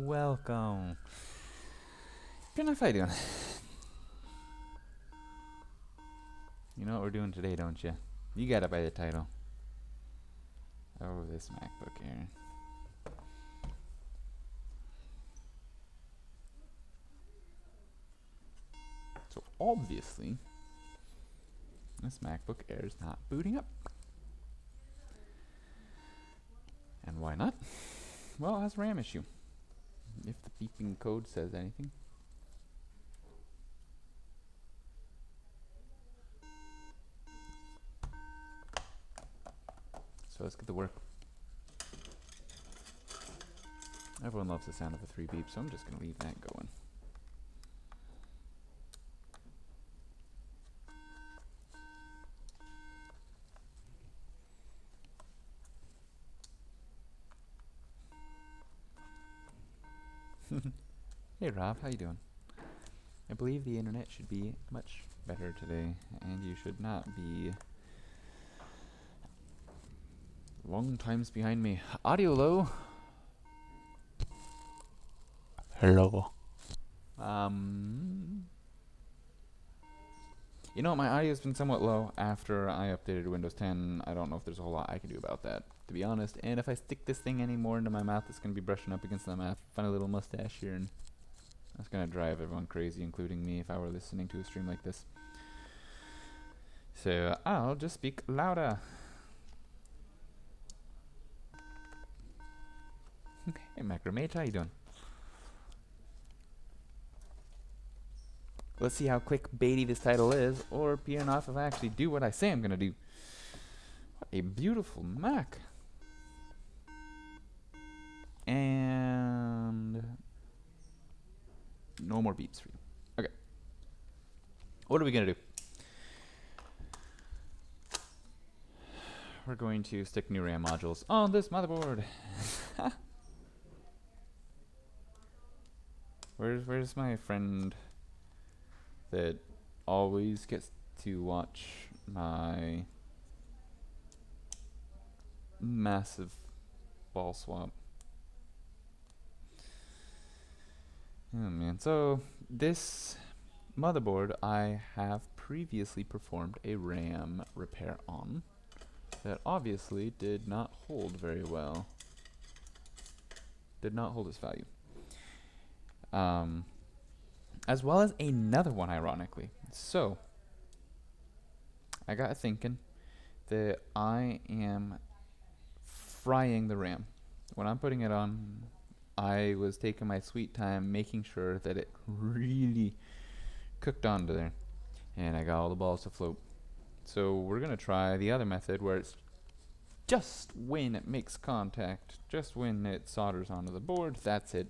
Welcome. Good enough, how you doing? You know what we're doing today, don't you? You got it by the title. Oh, this MacBook Air. So obviously, this MacBook Air is not booting up. And why not? Well, it has a RAM issue. If the beeping code says anything. So let's get to work. Everyone loves the sound of a 3 beep, so I'm just going to leave that going. Hey Rob, how you doing? I believe the internet should be much better today, and you should not be long times behind me. Audio low. Hello. You know, my audio's been somewhat low after I updated to Windows 10. I don't know if there's a whole lot I can do about that, to be honest. And if I stick this thing any more into my mouth, it's going to be brushing up against my funny little mustache here, and that's going to drive everyone crazy, including me, if I were listening to a stream like this. So I'll just speak louder. Hey, Macromate, how you doing? Let's see how clickbaity this title is, or peering off if I actually do what I say I'm gonna do. What a beautiful Mac. And no more beeps for you. Okay. What are we gonna do? We're going to stick new RAM modules on this motherboard. Where's my friend that always gets to watch my massive ball swap? Oh man, so this motherboard I have previously performed a RAM repair on that obviously did not hold very well. Did not hold its value. As well as another one, ironically. So, I got thinking that I am frying the RAM. When I'm putting it on, I was taking my sweet time making sure that it really cooked onto there. And I got all the balls to float. So we're going to try the other method where it's just when it makes contact, just when it solders onto the board, that's it.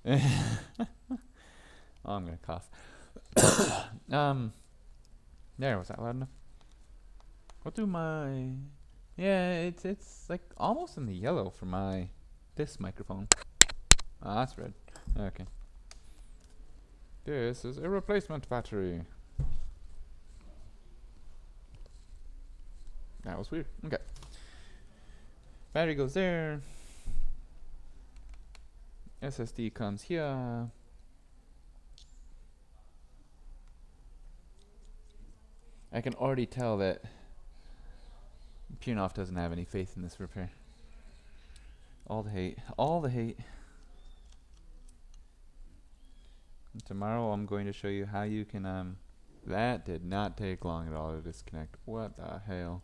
Oh, I'm gonna cough. There, was that loud enough? What do my... Yeah, it's like almost in the yellow for this microphone. Ah, that's red. Okay. This is a replacement battery. That was weird. Okay. Battery goes there. SSD comes here. I can already tell that Punoff doesn't have any faith in this repair. All the hate. All the hate. And tomorrow I'm going to show you how you can, that did not take long at all to disconnect. What the hell?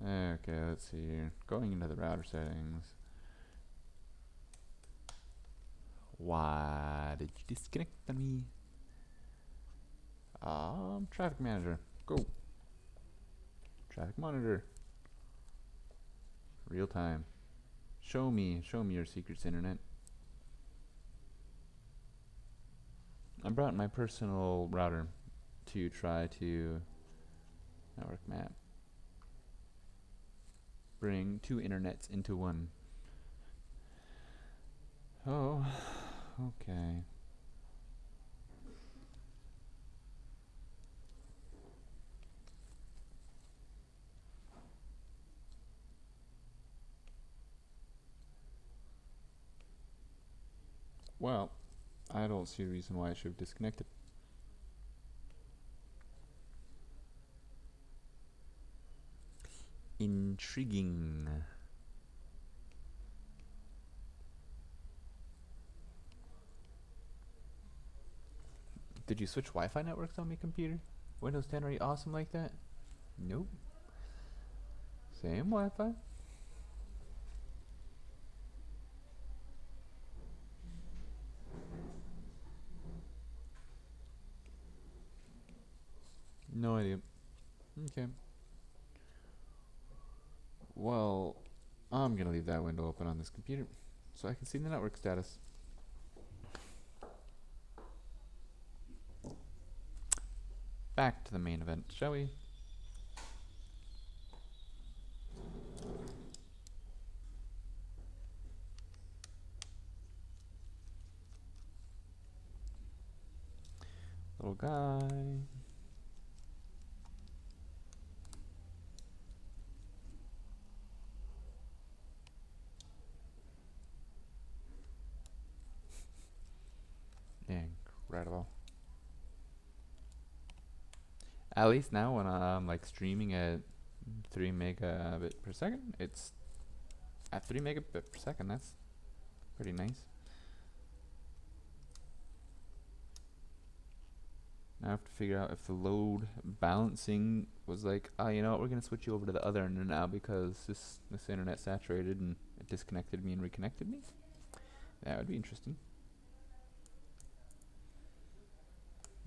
Okay, let's see here. Going into the router settings. Why did you disconnect on me? Traffic manager. Go. Traffic monitor. Real time. Show me your secrets, internet. I brought my personal router to try to network map. Bring two internets into one. Oh, okay. don't see a reason why I should have disconnected. Intriguing. Did you switch Wi-Fi networks on my computer? Windows 10 are you awesome like that? Nope. Same Wi-Fi. No idea. Okay. Well, I'm gonna leave that window open on this computer so I can see the network status. Back to the main event, shall we? Little guy. Incredible. At least now when I'm like streaming at 3 megabit per second, it's at 3 megabit per second. That's pretty nice. Now I have to figure out if the load balancing was like, you know what, we're gonna switch you over to the other internet now because this internet saturated and it disconnected me and reconnected me. That would be interesting.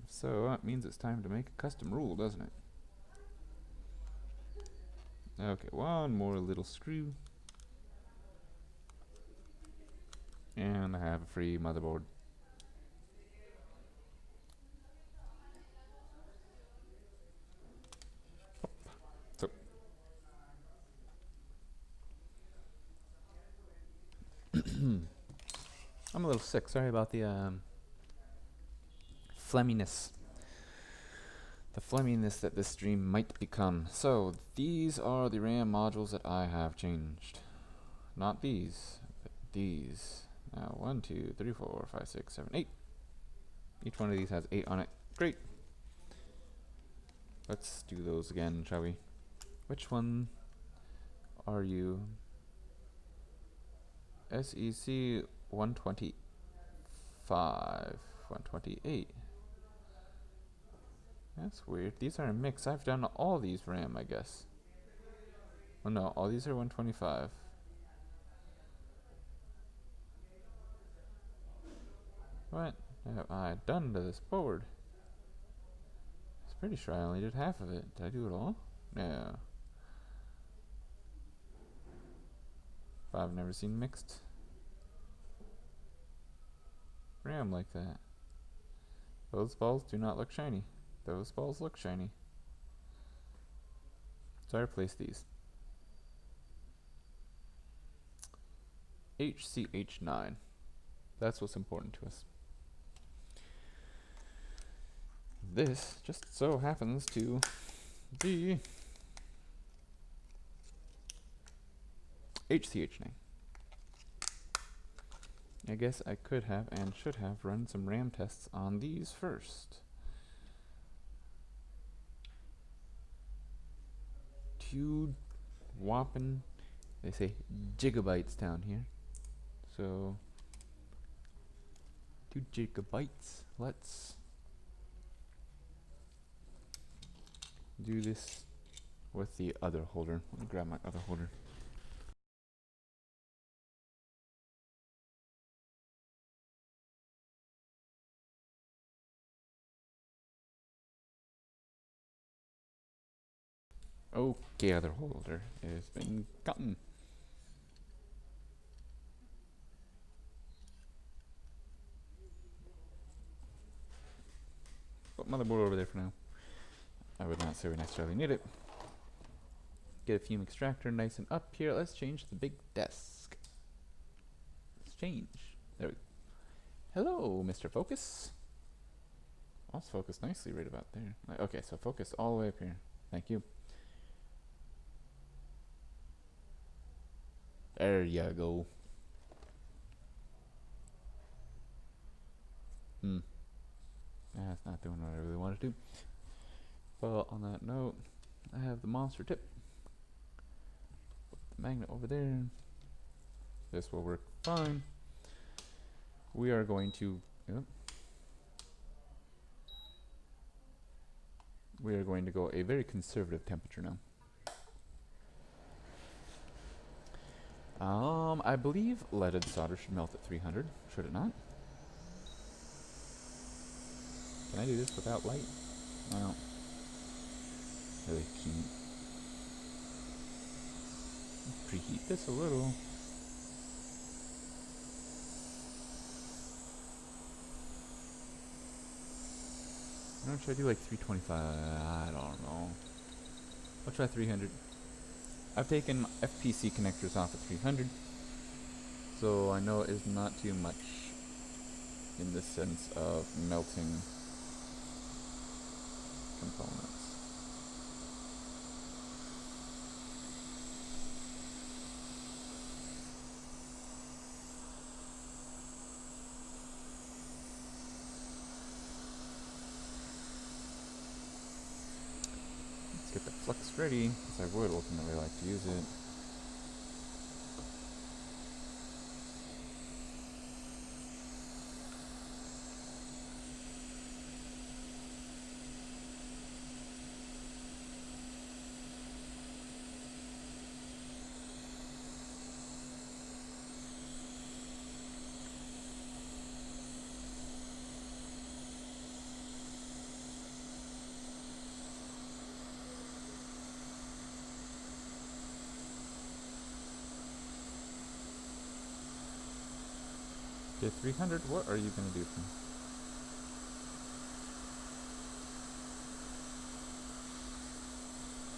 So that means it's time to make a custom rule, doesn't it? Okay, one more little screw. And I have a free motherboard. So I'm a little sick. Sorry about the phlegminess. The phlegminess that this stream might become. So these are the RAM modules that I have changed. Not these, but these. Now 1, 2, 3, 4, 5, 6, 7, 8. Each one of these has 8 on it. Great. Let's do those again, shall we? Which one are you? SEC 125, 128. That's weird. These are a mix. I've done all these RAM, I guess. Oh no, all these are 125. What have I done to this board? It's pretty sure I only did half of it. Did I do it all? No. I've never seen mixed RAM like that. Those balls do not look shiny. Those balls look shiny. So I replaced these. HCH9. That's what's important to us. This just so happens to be HCH9. I guess I could have and should have run some RAM tests on these first. 2 whopping, they say gigabytes down here. So 2 gigabytes. Let's do this with the other holder. Let me grab my other holder. Okay, other holder has been gotten. Put motherboard over there for now. I would not say we necessarily need it. Get a fume extractor nice and up here. Let's change the big desk. Let's change. There we go. Hello, Mr. Focus. Let's focus nicely right about there. Okay, so focus all the way up here. Thank you. There you go. That's not doing what I really want to do. But on that note, I have the monster tip. Put the magnet over there. This will work fine. We are going to... Yep. We are going to go a very conservative temperature now. I believe leaded solder should melt at 300. Should it not? Can I do this without light? Well, really can't. Preheat this a little. Should I do like 325? I don't know. I'll try 300. I've taken FPC connectors off at 300, so I know it is not too much in the sense of melting components. Let's get the flux ready, because I would ultimately like to use it. Okay, 300, what are you going to do for me?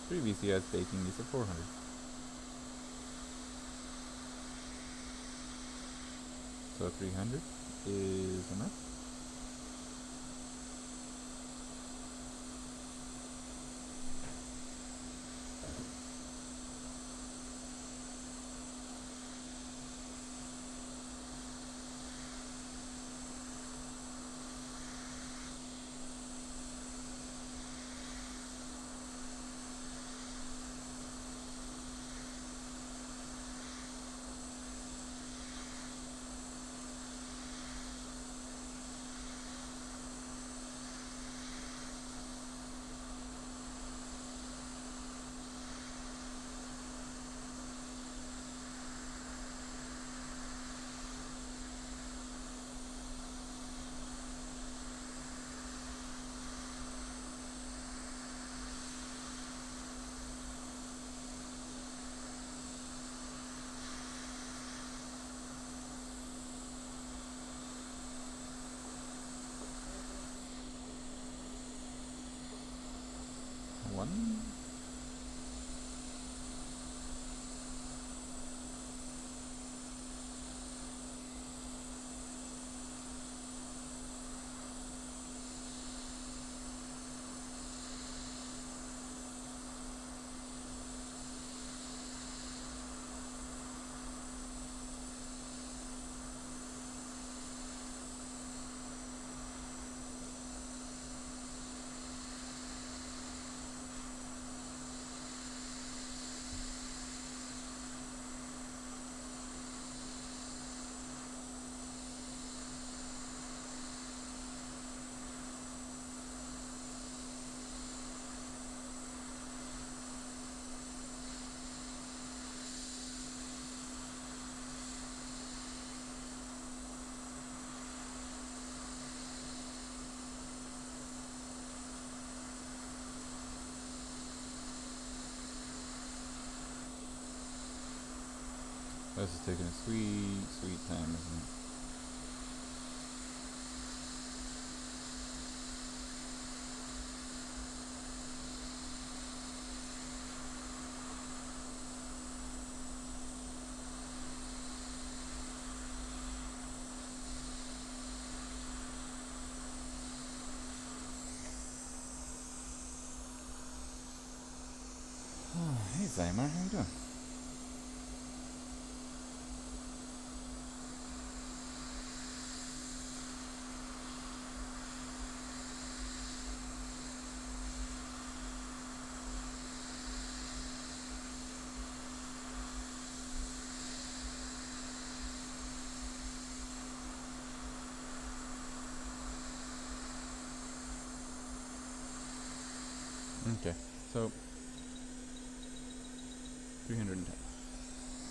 Previously I was baking these at 400. So 300 is enough. One. This is taking a sweet, sweet time, isn't it? Hey Zymer, how you doing? Okay, so 310.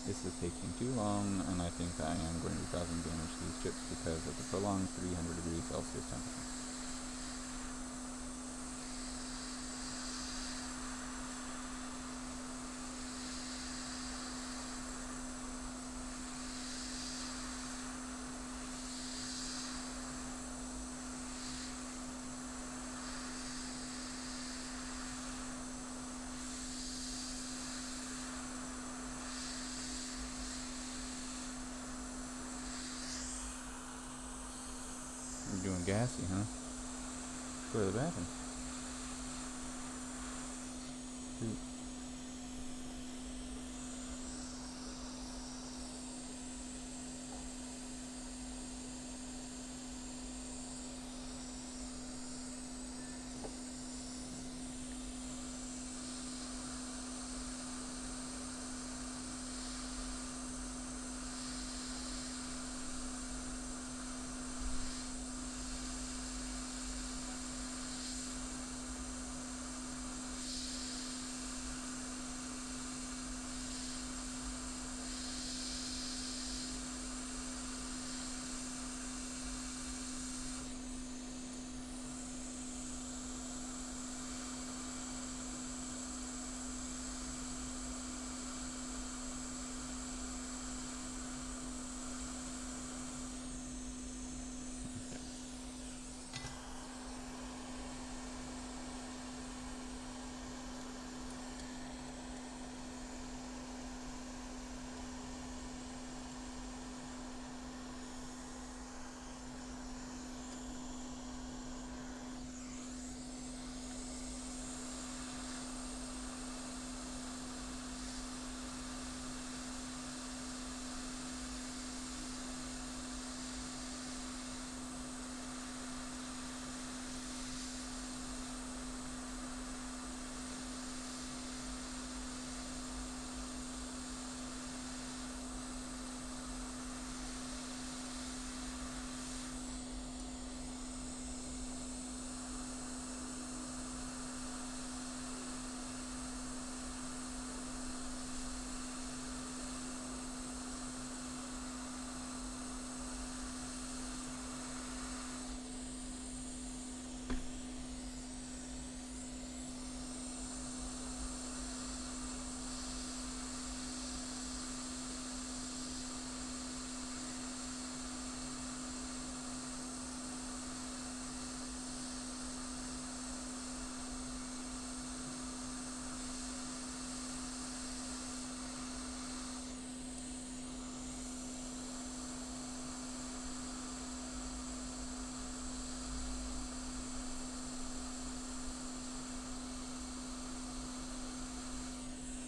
This is taking too long, and I think I am going to be causing damage to these chips because of the prolonged 300 degrees Celsius temperature. You're doing gassy, huh? Go to the bathroom. Shoot.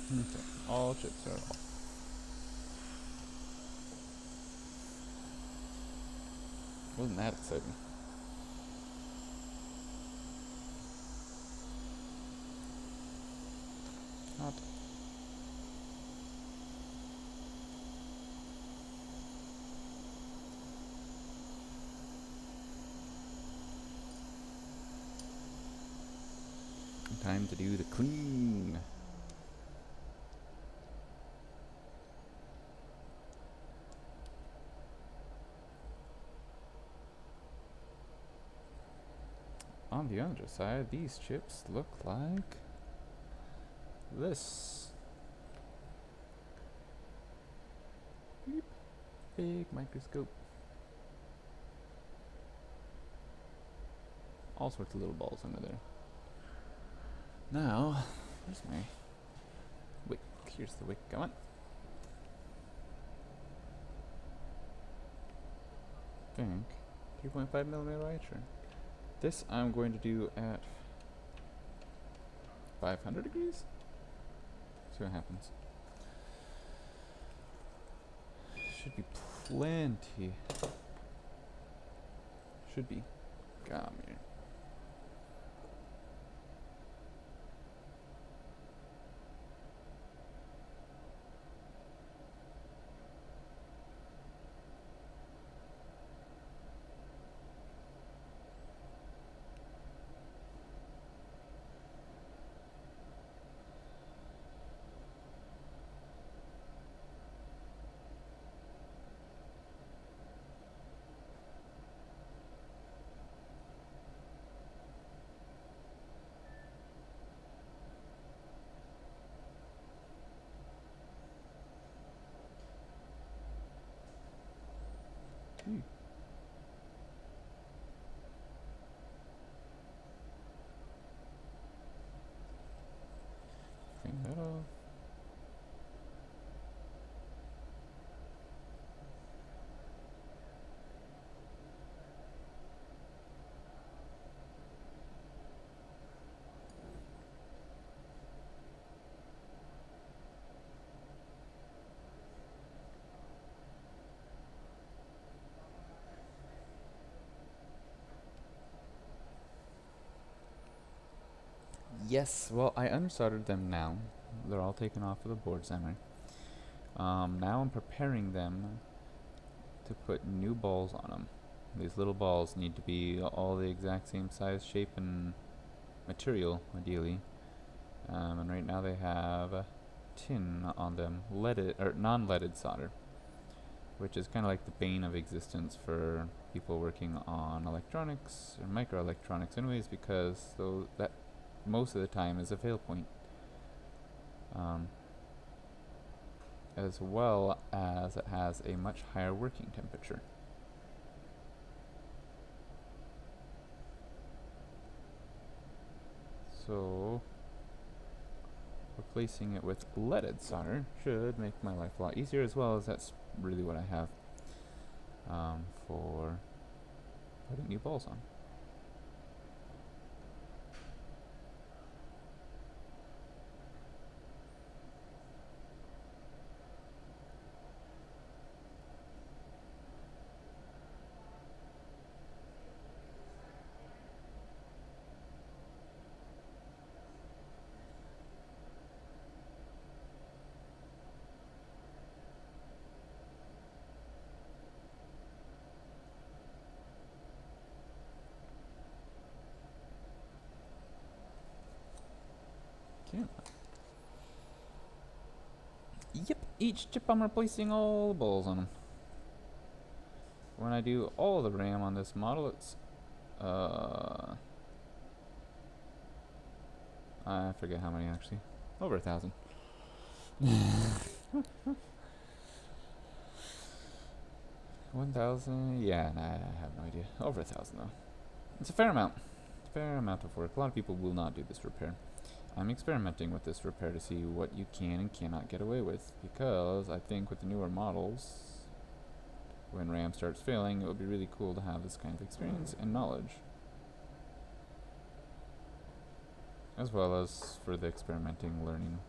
Okay, all chips are off. Wasn't that exciting? Not. Time to do the clean. On the other side, these chips look like this. Beep. Big microscope. All sorts of little balls under there. Now, where's my wick? Here's the wick. Come on. Think 3.5 millimeter aperture. This I'm going to do at 500 degrees. See what happens. Should be plenty. Should be. Come here. Yes, well, I unsoldered them now. They're all taken off of the boards anyway. Now I'm preparing them to put new balls on them. These little balls need to be all the exact same size, shape, and material, ideally. And right now they have tin on them, leaded or non-leaded solder, which is kind of like the bane of existence for people working on electronics or microelectronics, anyways, because that most of the time is a fail point. As well as it has a much higher working temperature. So replacing it with leaded solder should make my life a lot easier, as well as that's really what I have for putting new balls on. Okay. Yep, each chip I'm replacing all the balls on them. When I do all the RAM on this model, it's I forget how many actually. Over 1,000. 1,000? Yeah, nah, I have no idea. Over 1,000 though. It's a fair amount. Fair amount of work. A lot of people will not do this repair. I'm experimenting with this repair to see what you can and cannot get away with, because I think with the newer models, when RAM starts failing, it would be really cool to have this kind of experience and knowledge, as well as for the experimenting, learning,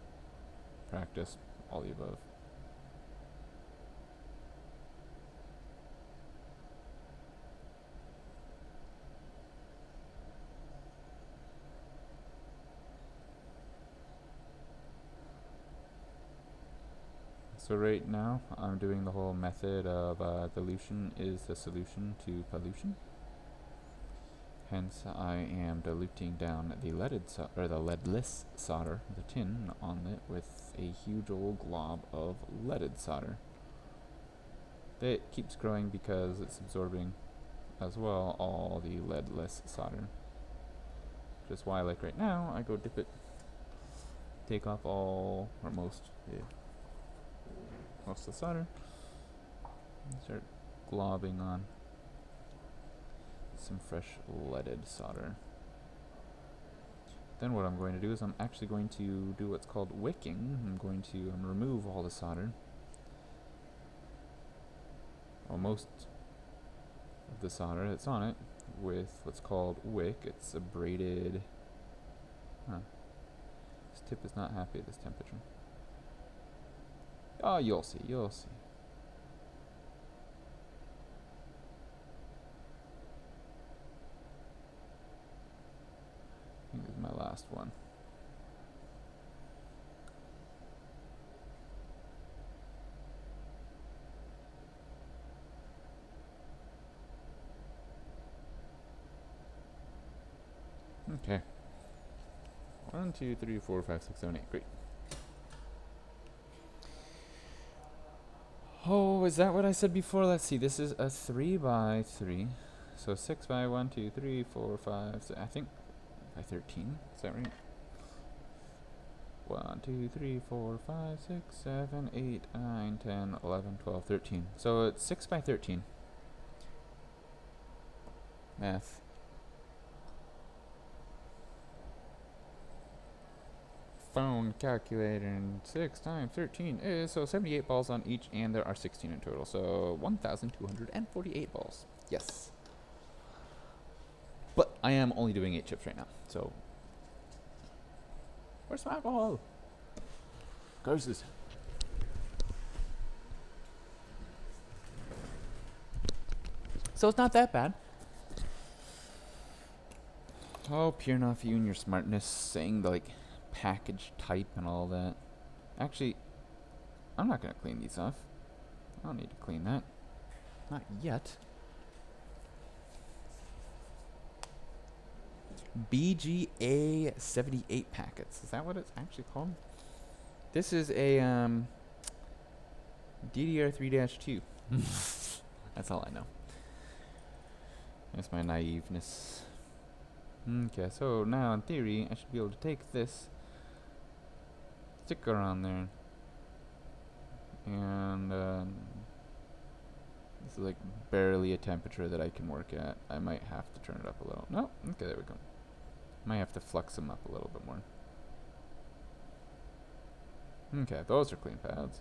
practice, all the above. So right now, I'm doing the whole method of dilution is the solution to pollution. Hence, I am diluting down the the leadless solder, the tin, on it with a huge old glob of leaded solder. It keeps growing because it's absorbing as well all the leadless solder. Which is why, like right now, I go dip it, take off all or most of the solder, and start globbing on some fresh leaded solder. Then what I'm going to do is I'm actually going to do what's called wicking. I'm going to remove all the solder, or most of the solder that's on it, with what's called wick. It's a braided... This tip is not happy at this temperature. Oh, you'll see, you'll see. I think this is my last one. Okay. 1, 2, 3, 4, 5, 6, 7, 8. Great. Oh, is that what I said before? Let's see. This is a 3 by 3. So 6 by 1, 2, 3, 4, 5, 6, I think by 13. Is that right? 1, 2, 3, 4, 5, 6, 7, 8, 9, 10, 11, 12, 13. So it's 6 by 13. Math. Phone calculator, and 6 times 13 is so 78 balls on each, and there are 16 in total, so 1,248 balls. Yes. But I am only doing 8 chips right now, so where's my alcohol? Curses. So it's not that bad. Oh, pure enough, you and your smartness saying the, like, package type and all that. Actually, I'm not going to clean these off. I don't need to clean that. Not yet. BGA 78 packets. Is that what it's actually called? This is a DDR3-2. That's all I know. That's my naiveness. Okay, so now in theory, I should be able to take this sticker on there, and this is like barely a temperature that I can work at. I might have to turn it up a little. No, okay, there we go. Might have to flux them up a little bit more. Okay, those are clean pads.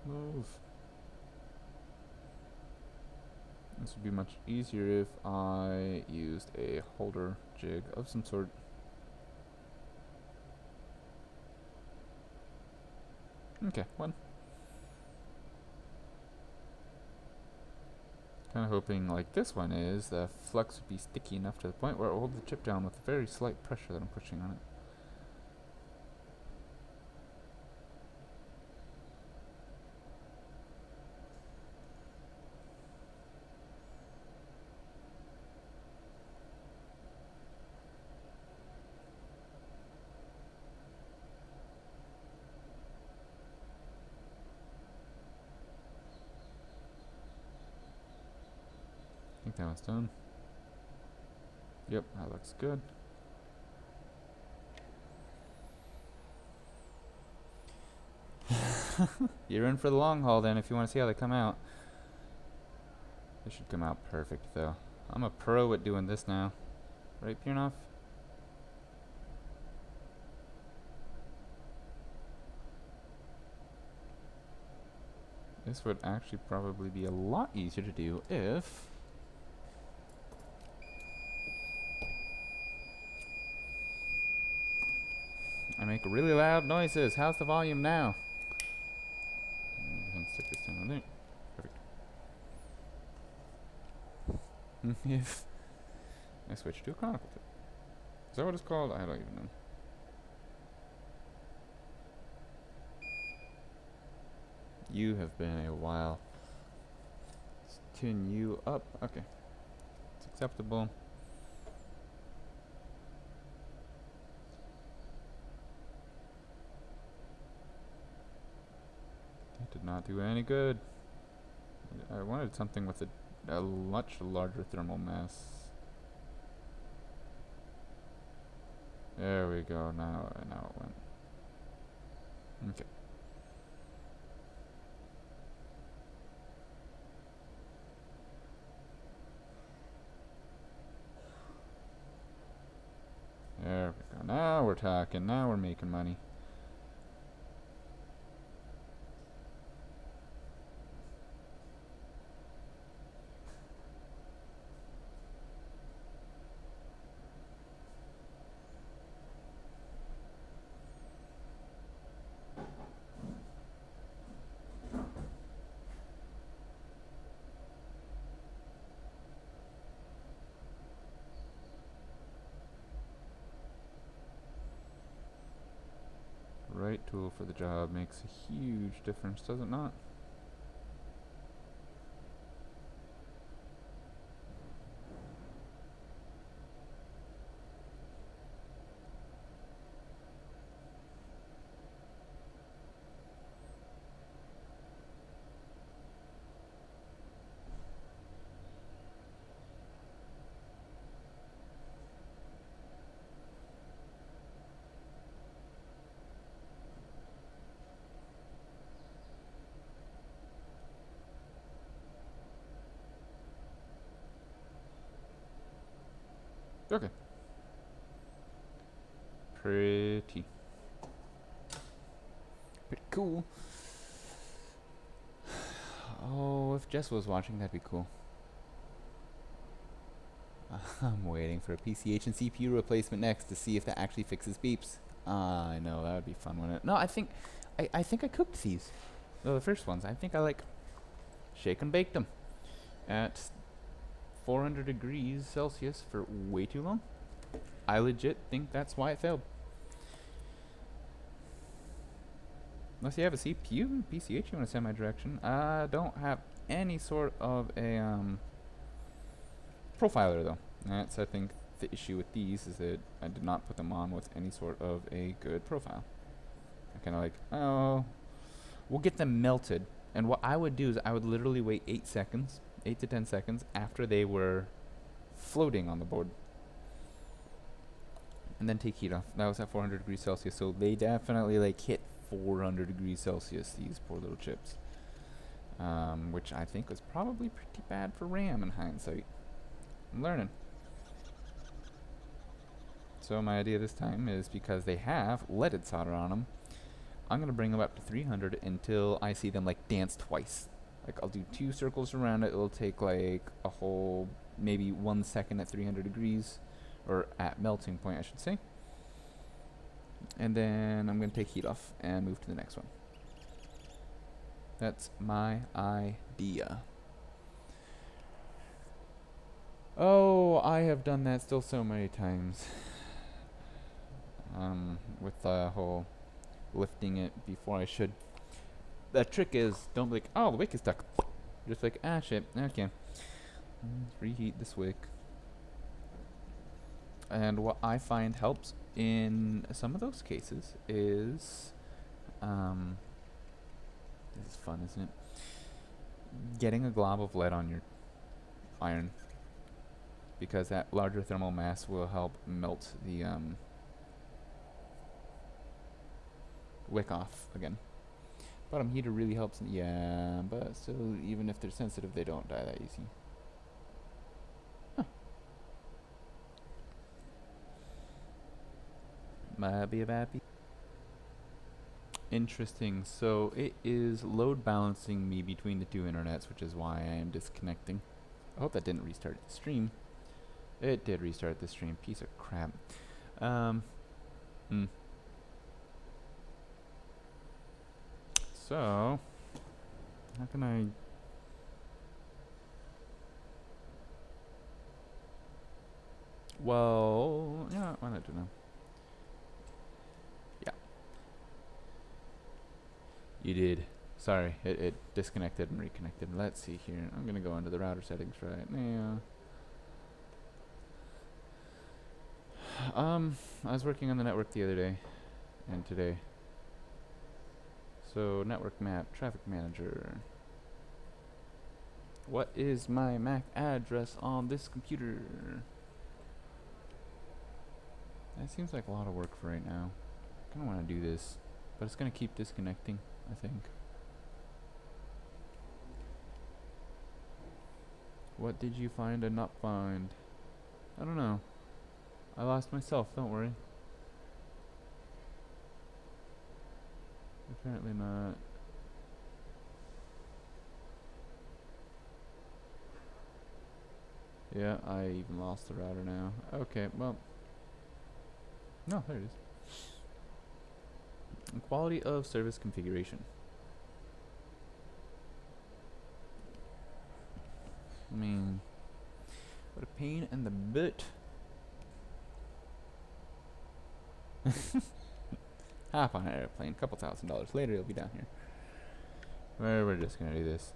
Move. This would be much easier if I used a holder jig of some sort. Okay, one. Kind of hoping, like this one is, the flux would be sticky enough to the point where it will hold the chip down with a very slight pressure that I'm pushing on it. I think that one's done. Yep, that looks good. You're in for the long haul then if you want to see how they come out. They should come out perfect though. I'm a pro at doing this now. Right, Piernoff? This would actually probably be a lot easier to do if I make really loud noises. How's the volume now? Stick this down there. Perfect. If I switch to a conical tip. Is that what it's called? I don't even know. You have been a while. Let's tune you up. Okay. It's acceptable. That did not do any good. I wanted something with a much larger thermal mass. There we go. Now it went. Okay. There we go. Now we're talking. Now we're making money. Right tool for the job makes a huge difference, does it not? Okay. Pretty cool. Oh, if Jess was watching, that'd be cool. I'm waiting for a PCH and CPU replacement next to see if that actually fixes beeps. I know, that would be fun, wouldn't it? No, I think I cooked these. No, the first ones. I think I shake and baked them at 400 degrees Celsius for way too long. I legit think that's why it failed. Unless you have a CPU and PCH you want to send my direction. I don't have any sort of a profiler though. That's, I think, the issue with these is that I did not put them on with any sort of a good profile. I kind of like, oh, we'll get them melted. And what I would do is I would literally wait 8 seconds, 8 to 10 seconds after they were floating on the board. And then take heat off. That was at 400 degrees Celsius, so they definitely like hit 400 degrees Celsius, these poor little chips. Which I think was probably pretty bad for RAM in hindsight. I'm learning. So my idea this time is, because they have leaded solder on them, I'm going to bring them up to 300 until I see them like dance twice. Like I'll do 2 circles around it. It'll take like a whole maybe 1 second at 300 degrees, or at melting point I should say. And then I'm going to take heat off and move to the next one. That's my idea. Oh, I have done that still so many times. With the whole lifting it before I should. The trick is, don't be like, oh, the wick is stuck. Just like, ah, shit, okay. Reheat this wick. And what I find helps in some of those cases is, this is fun, isn't it? Getting a glob of lead on your iron, because that larger thermal mass will help melt the wick off again. Bottom heater really helps, yeah, but still, even if they're sensitive, they don't die that easy. Huh. Might be a bad piece. Interesting. So it is load balancing me between the 2 internets, which is why I am disconnecting. I hope that didn't restart the stream. It did restart the stream. Piece of crap. So, how can I... Well, yeah, why not do now? Yeah. You did. Sorry, it disconnected and reconnected. Let's see here. I'm going to go into the router settings right now. I was working on the network the other day and today. So, network map, traffic manager. What is my MAC address on this computer? That seems like a lot of work for right now. I kind of want to do this, but it's going to keep disconnecting, I think. What did you find and not find? I don't know. I lost myself, don't worry. Apparently not. Yeah, I even lost the router now. Okay, well. No, there it is. And quality of service configuration. I mean, what a pain in the butt. Hop on an airplane, couple $1,000s later, it'll be down here. We're just gonna do this.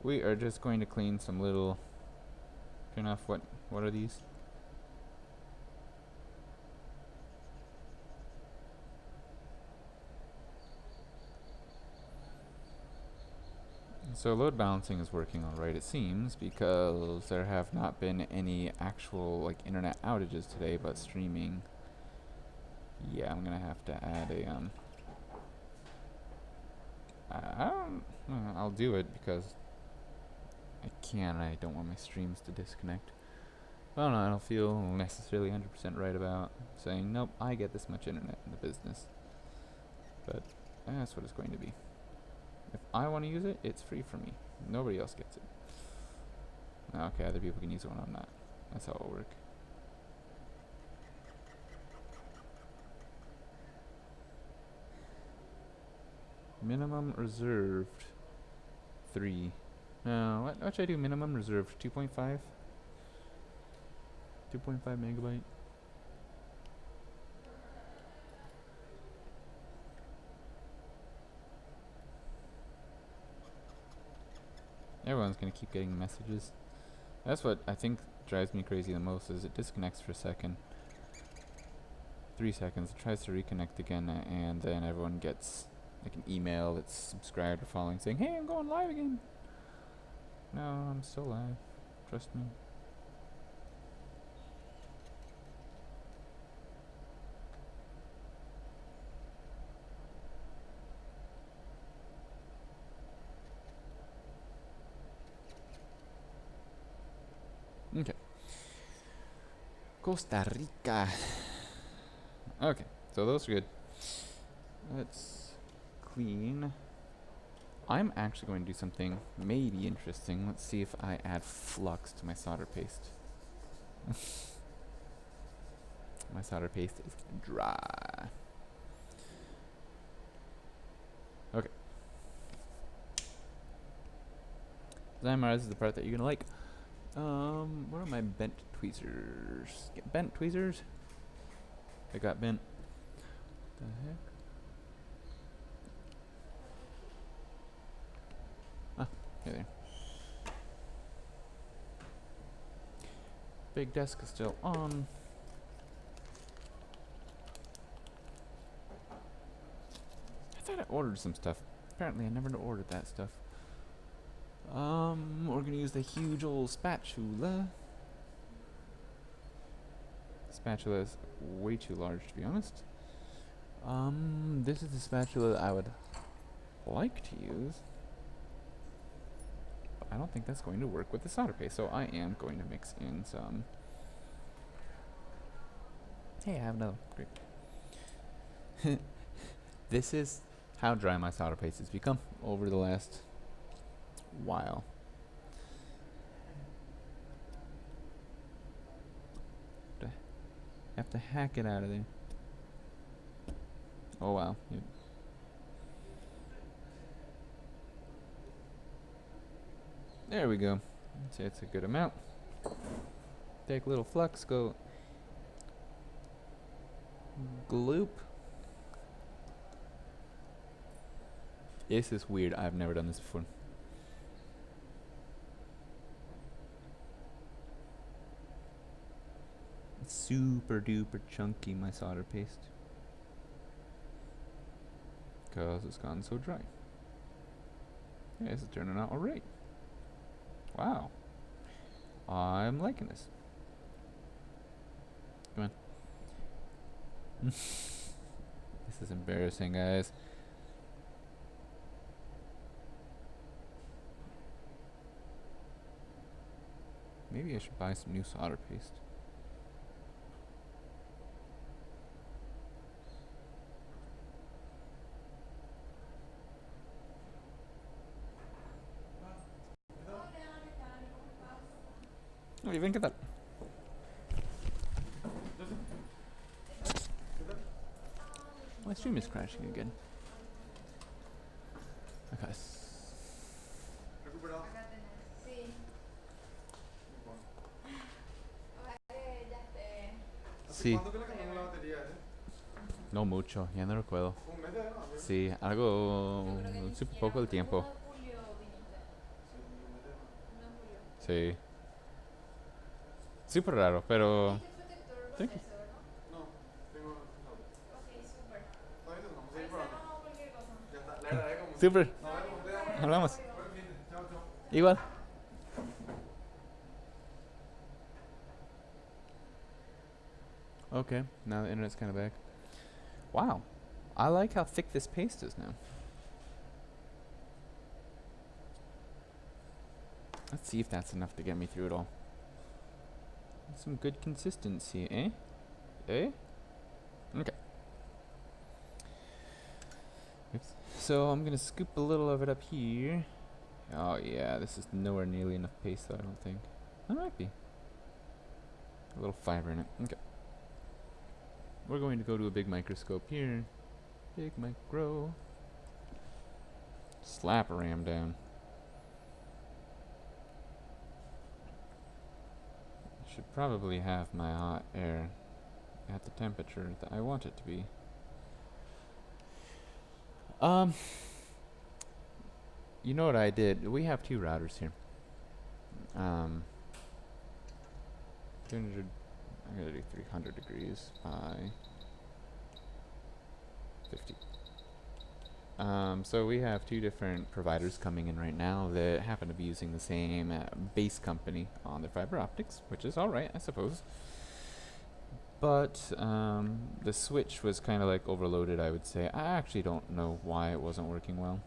We are just going to clean some little. Turn off what are these? So load balancing is working alright, it seems, because there have not been any actual like internet outages today, but streaming. Yeah, I'm gonna have to add a I'll do it because I can. I don't want my streams to disconnect. I don't know. I don't feel necessarily 100% right about saying nope. I get this much internet in the business, but that's what it's going to be. If I want to use it, it's free for me. Nobody else gets it. Okay, other people can use it when I'm not. That's how it'll work. Minimum reserved 3. No, what should I do? Minimum reserved 2.5? 2.5 megabyte. Everyone's gonna keep getting messages. That's what I think drives me crazy the most, is it disconnects for a second. 3 seconds, it tries to reconnect again, and then everyone gets like an email that's subscribed or following saying, hey, I'm going live again. No, I'm still live. Trust me. Okay. Costa Rica. Okay, so those are good. Let's clean. I'm actually going to do something maybe interesting. Let's see if I add flux to my solder paste. My solder paste is dry. Okay. Zymer is the part that you're gonna like. What are my bent tweezers? Get bent tweezers? I got bent. The heck? Ah, there. Big desk is still on. I thought I ordered some stuff. Apparently I never ordered that stuff. We're gonna use the huge old spatula. Spatula is way too large, to be honest. This is the spatula that I would like to use. But I don't think that's going to work with the solder paste, so I am going to mix in some. Hey, I have another. Great. This is how dry my solder paste has become over the last while. Have to hack it out of there. Oh wow. Yep. There we go. I'd say it's a good amount. Take a little flux, go gloop. This is weird. I've never done this before. It's super duper chunky, my solder paste, because it's gotten so dry. Yeah, this is turning out alright. Wow. I'm liking this. Come on. This is embarrassing, guys. Maybe I should buy some new solder paste. Oh, even get that. My stream is crashing again. Okay. Sí. No mucho, ya no recuerdo. Sí, algo, súper poco el tiempo. Sí. Súper raro, pero... Sí. Súper. Hablamos. Igual. Okay, now the internet's kind of back. Wow. I like how thick this paste is now. Let's see if that's enough to get me through it all. Some good consistency, eh? Eh? Okay. Oops. So I'm gonna scoop a little of it up here. Oh yeah, this is nowhere nearly enough paste though, I don't think. That might be. A little fiber in it. Okay. We're going to go to a big microscope here. Big micro. Slap a ram down. should probably have my hot air at the temperature that I want it to be. Um, you know what I did? We have two routers here. 200. I'm gonna do 300 degrees by 50. So we have two different providers coming in right now that happen to be using the same base company on their fiber optics, which is alright, I suppose. But the switch was kind of like overloaded, I would say. I actually don't know why it wasn't working well.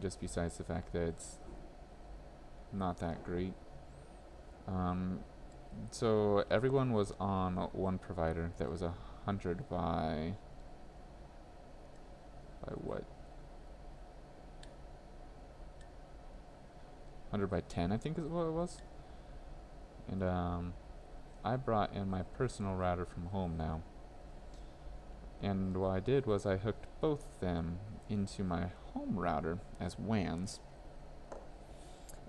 Just besides the fact that it's not that great. So everyone was on one provider that was 100 by what? 100 by 10, I think is what it was. And I brought in my personal router from home now. And what I did was I hooked both of them into my home router as WANs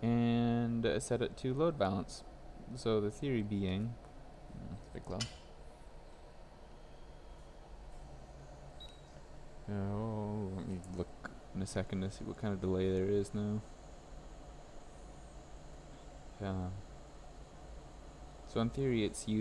and set it to load balance. So the theory being, big low. Oh, let me look in a second to see what kind of delay there is now. So in theory it's